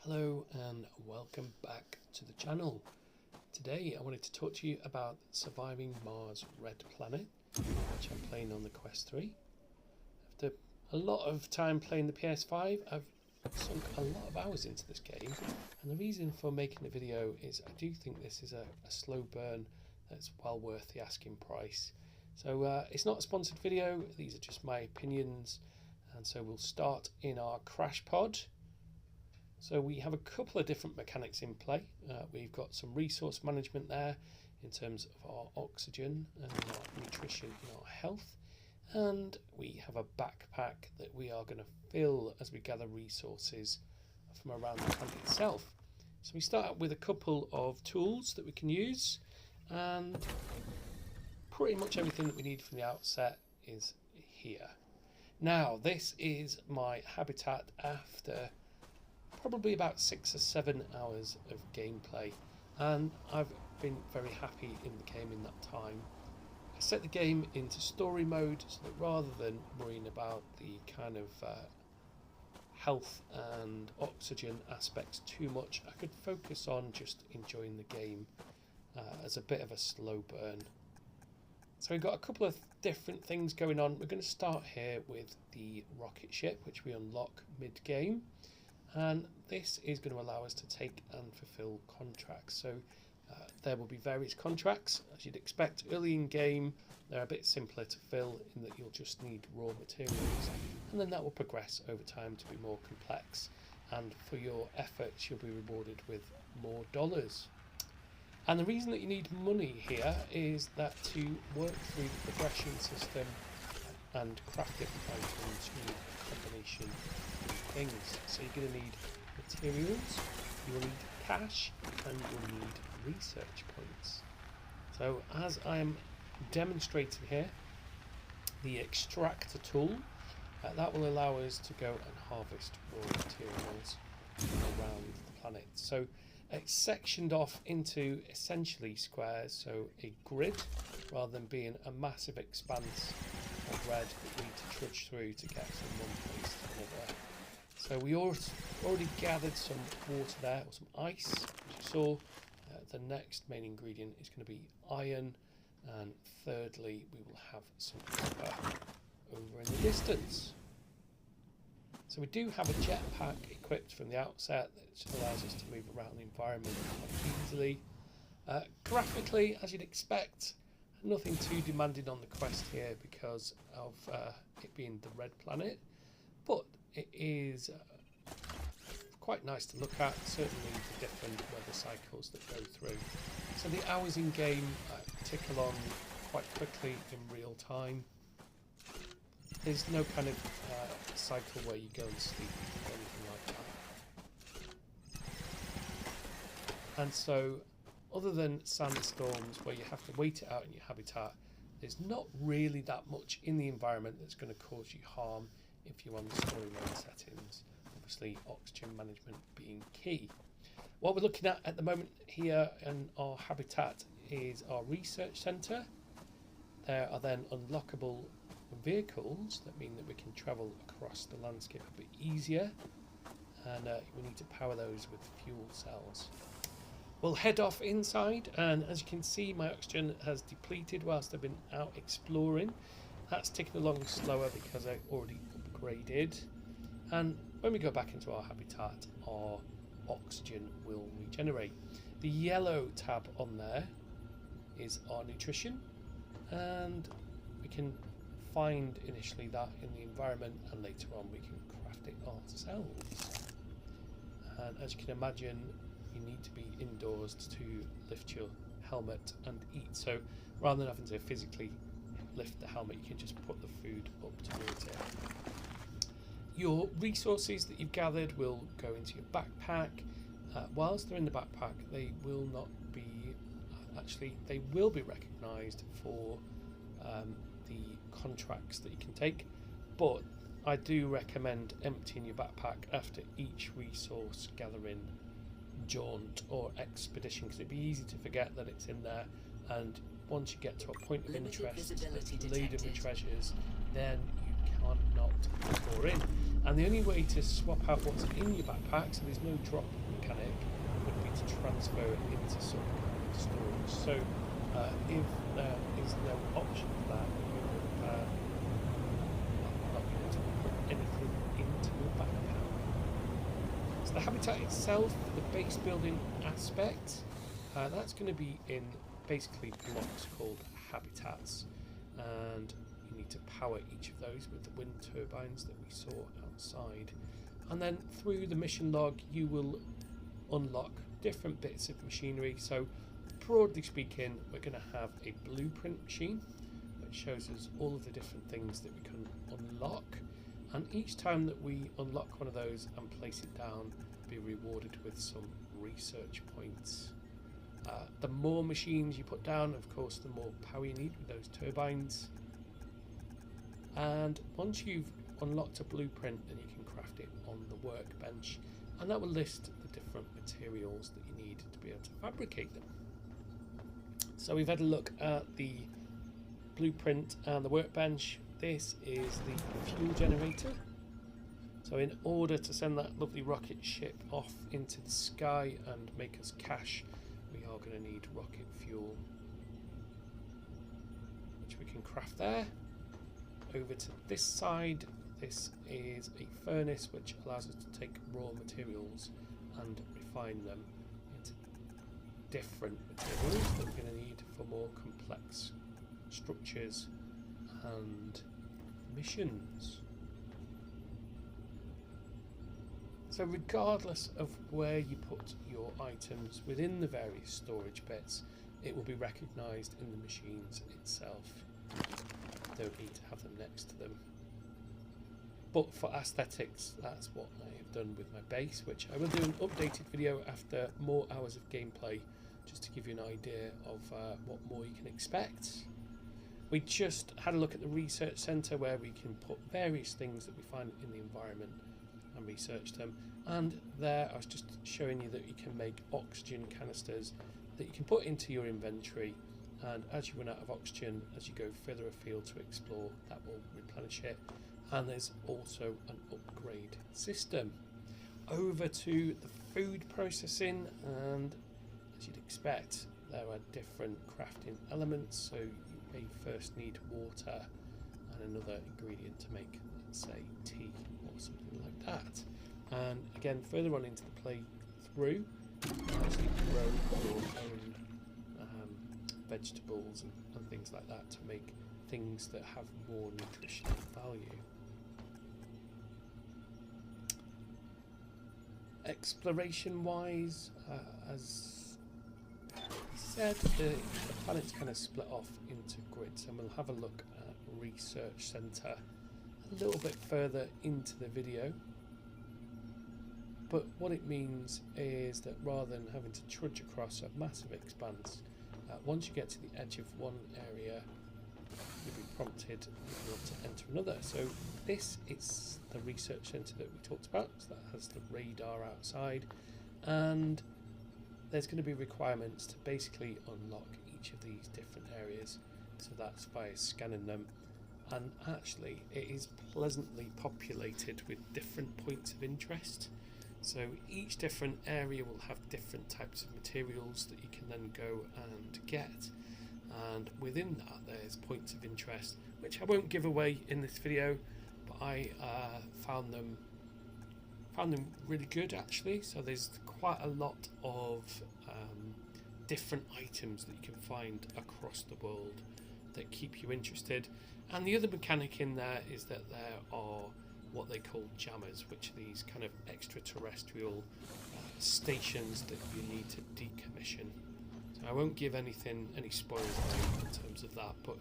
Hello and welcome back to the channel. Today I wanted to talk to you about Surviving Mars Red Planet, which I'm playing on the Quest 3. After a lot of time playing the PS5, I've sunk a lot of hours into this game, and the reason for making the video is I do think this is a slow burn that's well worth the asking price. So it's not a sponsored video, these are just my opinions, and so we'll start in our crash pod. So we have a couple of different mechanics in play. We've got some resource management there in terms of our oxygen and our nutrition and our health. And we have a backpack that we are going to fill as we gather resources from around the planet itself. So we start out with a couple of tools that we can use, and pretty much everything that we need from the outset is here. Now this is my habitat after probably about 6 or 7 hours of gameplay, and I've been very happy in the game in that time. I set the game into story mode so that rather than worrying about the kind of health and oxygen aspects too much, I could focus on just enjoying the game as a bit of a slow burn. So we've got a couple of different things going on. We're going to start here with the rocket ship, which we unlock mid-game. And this is going to allow us to take and fulfill contracts. So there will be various contracts. As you'd expect early in game, they're a bit simpler to fill in that you'll just need raw materials, and then that will progress over time to be more complex, and for your efforts you'll be rewarded with more dollars. And the reason that you need money here is that to work through the progression system and craft different items, you need a combination of things. So you're going to need materials, you will need cash, and you'll need research points. So as I am demonstrating here, the extractor tool, that will allow us to go and harvest raw materials around the planet. So it's sectioned off into essentially squares, so a grid rather than being a massive expanse of red that we need to trudge through to get from one place to another. So we already gathered some water there, or some ice, as you saw. The next main ingredient is going to be iron, and thirdly we will have some copper over in the distance. So we do have a jetpack equipped from the outset that allows us to move around the environment quite easily. Graphically, as you'd expect, nothing too demanding on the quest here because of it being the red planet, but it is quite nice to look at, certainly the different weather cycles that go through. So the hours in game tick along quite quickly in real time. There's no kind of cycle where you go and sleep or anything like that. And so other than sandstorms where you have to wait it out in your habitat, there's not really that much in the environment that's going to cause you harm if you're on the story mode settings. Obviously oxygen management being key. What we're looking at the moment here in our habitat is our research centre. There are then unlockable vehicles that mean that we can travel across the landscape a bit easier, and we need to power those with fuel cells. We'll head off inside, and as you can see my oxygen has depleted whilst I've been out exploring. That's ticking along slower because I already upgraded, and when we go back into our habitat our oxygen will regenerate. The yellow tab on there is our nutrition, and we can find initially that in the environment, and later on we can craft it ourselves. And as you can imagine, you need to be indoors to lift your helmet and eat, so rather than having to physically lift the helmet you can just put the food up towards it. Your resources that you've gathered will go into your backpack. Whilst they're in the backpack they will not be they will be recognised for the contracts that you can take, but I do recommend emptying your backpack after each resource gathering jaunt or expedition, because it'd be easy to forget that it's in there, and once you get to a point of interest laden with treasures, then you cannot pour in. And the only way to swap out what's in your backpack, so there's no drop mechanic, would be to transfer it into some kind of storage. So if there is no option for that, you would not be able to put anything into your backpack. So the habitat itself, the base building aspect, that's going to be in basically blocks called habitats, and you need to power each of those with the wind turbines that we saw outside. And then through the mission log you will unlock different bits of machinery. So broadly speaking, we're going to have a blueprint machine that shows us all of the different things that we can unlock, and each time that we unlock one of those and place it down, be rewarded with some research points. The more machines you put down, of course, the more power you need with those turbines. And once you've unlocked a blueprint, then you can craft it on the workbench, and that will list the different materials that you need to be able to fabricate them. So we've had a look at the blueprint and the workbench. This is the fuel generator. So in order to send that lovely rocket ship off into the sky and make us cash, we are going to need rocket fuel, which we can craft there. Over to this side, this is a furnace which allows us to take raw materials and refine them into different materials that we're going to need for more complex structures and missions. So regardless of where you put your items within the various storage bits, it will be recognised in the machines itself. Don't need to have them next to them. But for aesthetics, that's what I have done with my base, which I will do an updated video after more hours of gameplay, just to give you an idea of what more you can expect. We just had a look at the research centre where we can put various things that we find in the environment and research them, and there I was just showing you that you can make oxygen canisters that you can put into your inventory, and as you run out of oxygen, as you go further afield to explore, that will replenish it. And there's also an upgrade system. Over to the food processing, and as you'd expect, there are different crafting elements. So you may first need water and another ingredient to make, let's say, tea or something like that. And again, further on into the playthrough, you actually grow your own vegetables and things like that to make things that have more nutritional value. Exploration wise, as said, the planet's kind of split off into grids, and we'll have a look at Research Centre a little bit further into the video. But what it means is that rather than having to trudge across a massive expanse, once you get to the edge of one area, you'll be prompted if you want to enter another. So this is the research centre that we talked about. So that has the radar outside, and there's going to be requirements to basically unlock each of these different areas. So that's by scanning them, and actually it is pleasantly populated with different points of interest. So each different area will have different types of materials that you can then go and get, and within that there's points of interest which I won't give away in this video, but I found them really good actually. So there's quite a lot of different items that you can find across the world that keep you interested. And the other mechanic in there is that there are what they call jammers, which are these kind of extraterrestrial stations that you need to decommission. So I won't give any spoilers in terms of that, but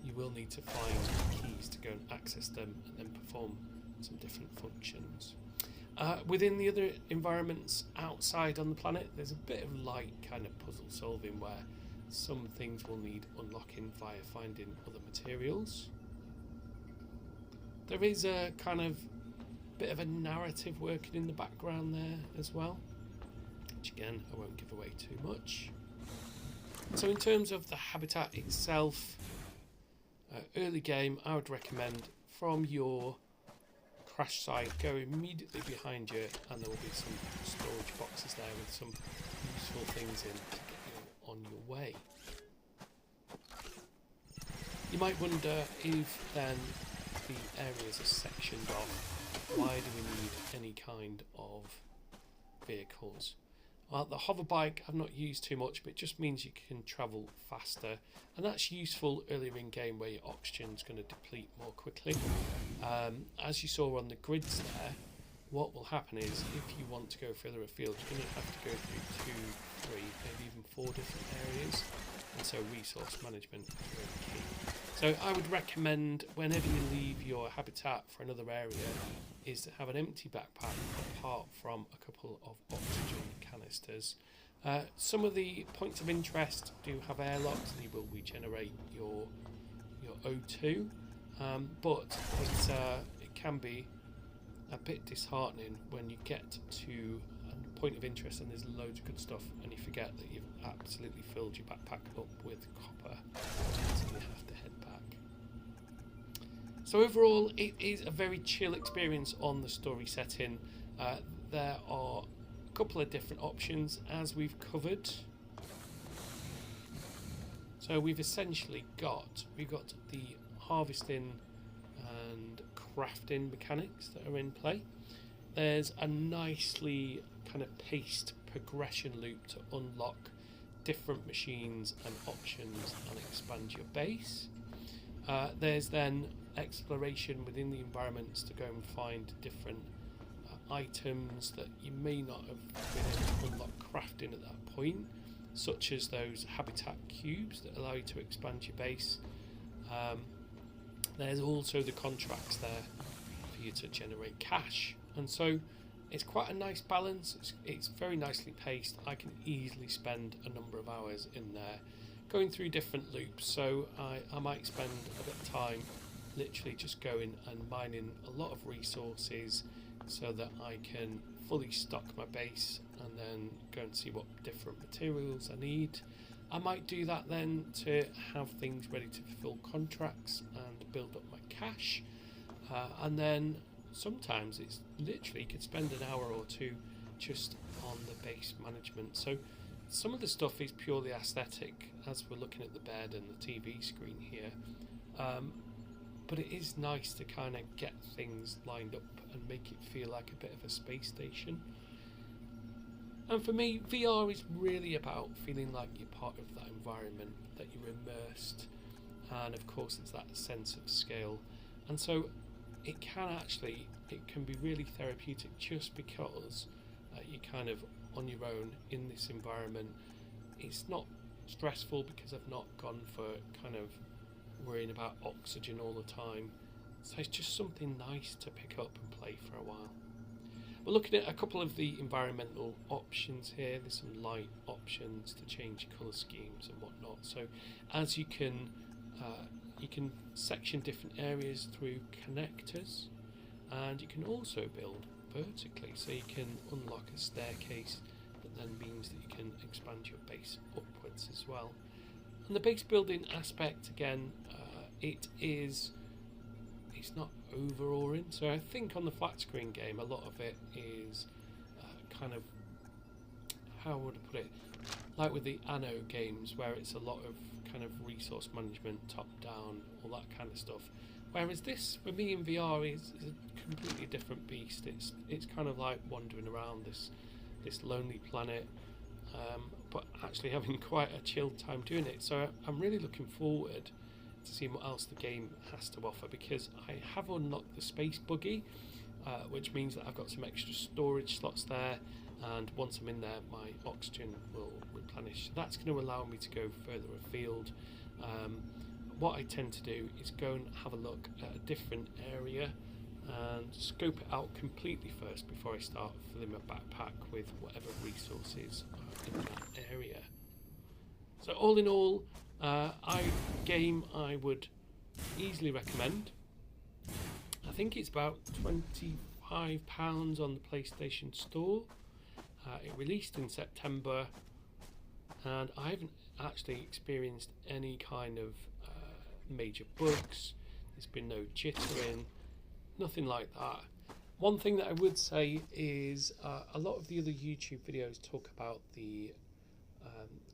you will need to find keys to go and access them and then perform some different functions. Within the other environments outside on the planet, there's a bit of light kind of puzzle solving where some things will need unlocking via finding other materials. There is a kind of bit of a narrative working in the background there as well, which again I won't give away too much. So in terms of the habitat itself, early game I would recommend from your crash site, go immediately behind you, and there will be some storage boxes there with some useful things in to get you on your way. You might wonder if then the areas are sectioned off, why do we need any kind of vehicles? Well, the hover bike I've not used too much, but it just means you can travel faster, and that's useful earlier in game where your oxygen's going to deplete more quickly. As you saw on the grids there, what will happen is if you want to go further afield, you're going to have to go through 2, 3, maybe even 4 different areas, and so resource management is really key. So I would recommend whenever you leave your habitat for another area is to have an empty backpack apart from a couple of oxygen canisters. Some of the points of interest do have airlocks and you will regenerate your O2, but it can be a bit disheartening when you get to a point of interest and there's loads of good stuff and you forget that you've absolutely filled your backpack up with copper, so you have to head back. So overall, it is a very chill experience on the story setting. There are a couple of different options as we've covered. So we've essentially got the harvesting and crafting mechanics that are in play. There's a nicely kind of paced progression loop to unlock different machines and options and expand your base. There's then exploration within the environments to go and find different items that you may not have been able to unlock crafting at that point, such as those habitat cubes that allow you to expand your base. There's also the contracts there for you to generate cash, and so it's quite a nice balance. It's very nicely paced. I can easily spend a number of hours in there going through different loops, so I might spend a bit of time literally just going and mining a lot of resources so that I can fully stock my base and then go and see what different materials I need. I might do that then to have things ready to fulfill contracts and build up my cash, and then sometimes it's literally you could spend an hour or two just on the base management. So some of the stuff is purely aesthetic as we're looking at the bed and the TV screen here, but it is nice to kind of get things lined up and make it feel like a bit of a space station. And for me, VR is really about feeling like you're part of that environment, that you're immersed, and of course it's that sense of scale. And so it can be really therapeutic just because you're kind of on your own in this environment. It's not stressful because I've not gone for kind of worrying about oxygen all the time. So it's just something nice to pick up and play for a while. We're looking at a couple of the environmental options here. There's some light options to change colour schemes and whatnot. So as you can section different areas through connectors, and you can also build vertically, so you can unlock a staircase that then means that you can expand your base upwards as well. And the base building aspect, again, it's not overawing. So I think on the flat screen game, a lot of it is kind of, how would I put it, like with the Anno games, where it's a lot of kind of resource management, top down, all that kind of stuff. Whereas this, for me in VR, is a completely different beast. It's kind of like wandering around this lonely planet, but actually having quite a chilled time doing it. So I'm really looking forward to seeing what else the game has to offer, because I have unlocked the space buggy, which means that I've got some extra storage slots there, and once I'm in there my oxygen will replenish. So that's going to allow me to go further afield. What I tend to do is go and have a look at a different area and scope it out completely first before I start filling my backpack with whatever resources are in that area. So all in all, game I would easily recommend. I think it's about £25 on the PlayStation Store. It released in September, and I haven't actually experienced any kind of major bugs. There's been no jittering, nothing like that. One thing that I would say is a lot of the other YouTube videos talk about the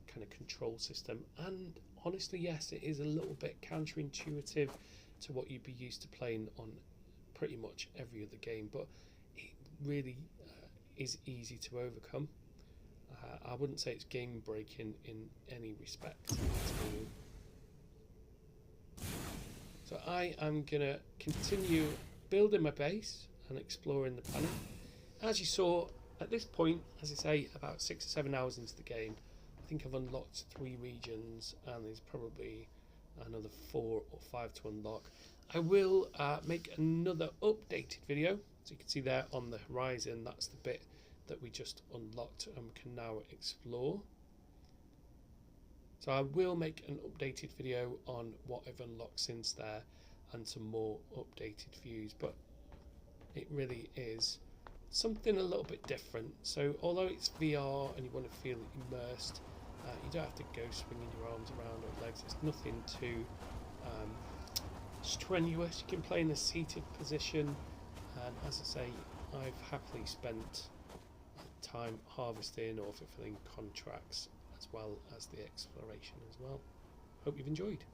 kind of control system, and honestly, yes, it is a little bit counterintuitive to what you'd be used to playing on pretty much every other game, but it really is easy to overcome. I wouldn't say it's game breaking in any respect. So I am going to continue building my base and exploring the planet. As you saw, at this point, as I say, about 6 or 7 hours into the game, I think I've unlocked 3 regions, and there's probably another 4 or 5 to unlock. I will make another updated video, so you can see there on the horizon, that's the bit that we just unlocked and we can now explore. So I will make an updated video on what I've unlocked since there and some more updated views, but it really is something a little bit different. So although it's VR and you want to feel immersed, you don't have to go swinging your arms around or legs. It's nothing too strenuous. You can play in a seated position, and as I say, I've happily spent time harvesting or fulfilling contracts as well as the exploration as well. Hope you've enjoyed.